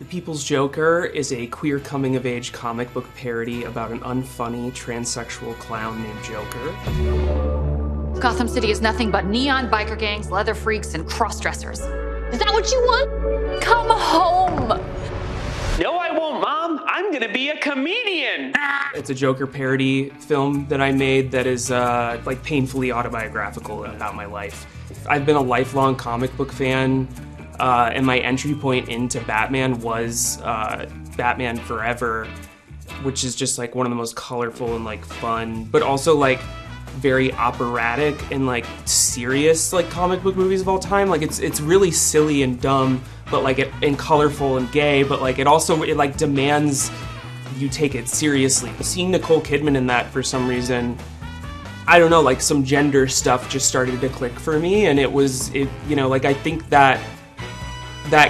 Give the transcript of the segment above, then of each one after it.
People's Joker is a queer coming-of-age comic book parody about an unfunny transsexual clown named Joker. Gotham City is nothing but neon biker gangs, leather freaks, and cross-dressers. Is that what you want? Come home! No, I won't, Mom. I'm gonna be a comedian. It's a Joker parody film that I made that is like painfully autobiographical about my life. I've been a lifelong comic book fan, and my entry point into Batman was Batman Forever, which is just like one of the most colorful and like fun, but also like very operatic and like serious like comic book movies of all time. Like it's really silly and dumb, but like and colorful and gay, but like it like demands you take it seriously. Seeing Nicole Kidman in that for some reason, I don't know, like some gender stuff just started to click for me, and like I think that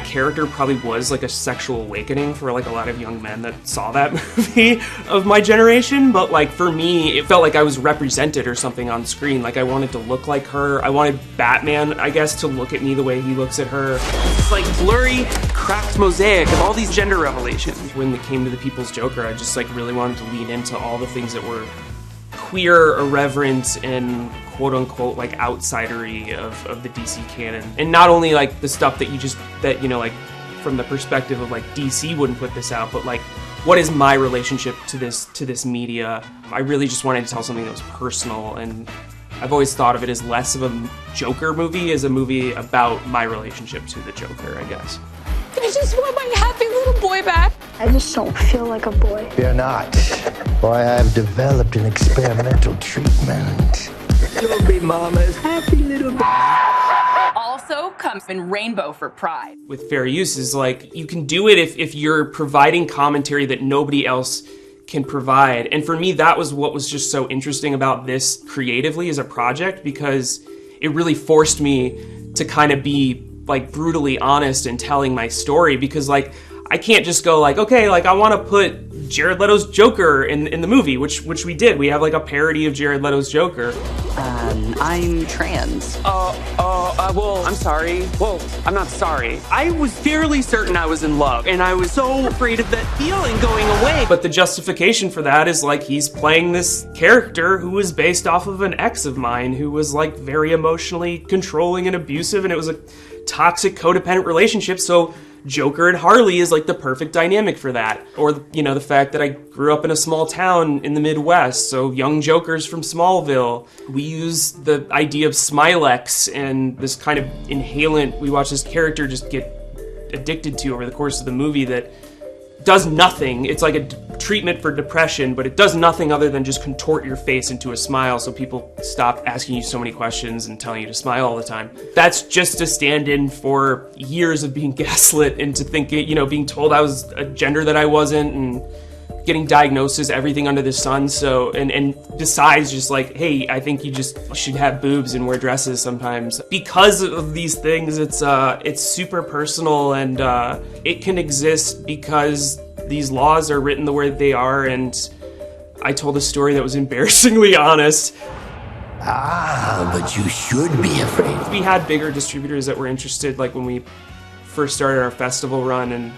character probably was like a sexual awakening for like a lot of young men that saw that movie of my generation. But like for me, it felt like I was represented or something on screen. Like I wanted to look like her. I wanted Batman, I guess, to look at me the way he looks at her. It's like blurry, cracked mosaic of all these gender revelations. When it came to the People's Joker, I just like really wanted to lean into all the things that were queer, irreverent, and quote-unquote like outsidery of the DC canon. And not only like the stuff that you know, like from the perspective of like DC wouldn't put this out, but like what is my relationship to this media? I really just wanted to tell something that was personal, and I've always thought of it as less of a Joker movie as a movie about my relationship to the Joker, I guess. I just want my happy little boy back. I just don't feel like a boy. You're not. Boy, I've developed an experimental treatment. You'll be Mama's happy little boy. Also comes in rainbow for pride. With fair use is like, you can do it if you're providing commentary that nobody else can provide. And for me, that was what was just so interesting about this creatively as a project, because it really forced me to kind of be like brutally honest in telling my story, because like I can't just go like, okay, like I want to put Jared Leto's Joker in the movie, which we did. We have like a parody of Jared Leto's Joker. I'm trans. Well, I'm sorry. Whoa, I'm not sorry. I was fairly certain I was in love, and I was so afraid of that feeling going away. But the justification for that is like he's playing this character who was based off of an ex of mine who was like very emotionally controlling and abusive, and it was a toxic codependent relationship, so Joker and Harley is like the perfect dynamic for that. Or, you know, the fact that I grew up in a small town in the Midwest, so young Jokers from Smallville. We use the idea of Smilex and this kind of inhalant we watch this character just get addicted to over the course of the movie that does nothing. It's like a treatment for depression, but it does nothing other than just contort your face into a smile so people stop asking you so many questions and telling you to smile all the time. That's just a stand-in for years of being gaslit into thinking, you know, being told I was a gender that I wasn't, and getting diagnoses, everything under the sun. So, and besides just like, hey, I think you just should have boobs and wear dresses sometimes. Because of these things, it's super personal, and it can exist because these laws are written the way they are, and I told a story that was embarrassingly honest. Ah, but you should be afraid. We had bigger distributors that were interested, like when we first started our festival run, and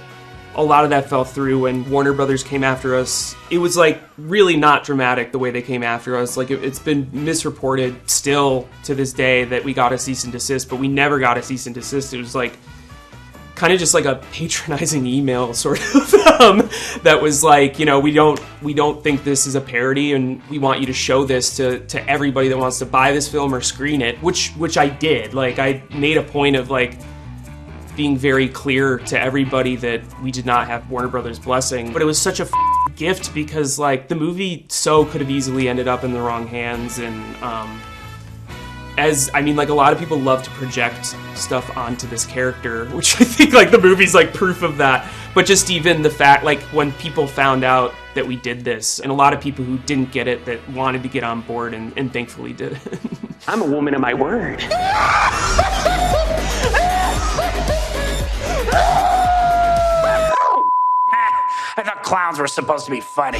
a lot of that fell through when Warner Brothers came after us. It was like really not dramatic the way they came after us. Like it's been misreported still to this day that we got a cease and desist, but we never got a cease and desist. It was like kind of just like a patronizing email sort of that was like, you know, we don't think this is a parody, and we want you to show this to everybody that wants to buy this film or screen it, which I did. Like I made a point of like being very clear to everybody that we did not have Warner Brothers' blessing. But it was such a gift, because like the movie so could have easily ended up in the wrong hands. And as I mean, like a lot of people love to project stuff onto this character, which I think like the movie's like proof of that. But just even the fact, like when people found out that we did this, and a lot of people who didn't get it that wanted to get on board and thankfully did it. I'm a woman of my word. I thought clowns were supposed to be funny.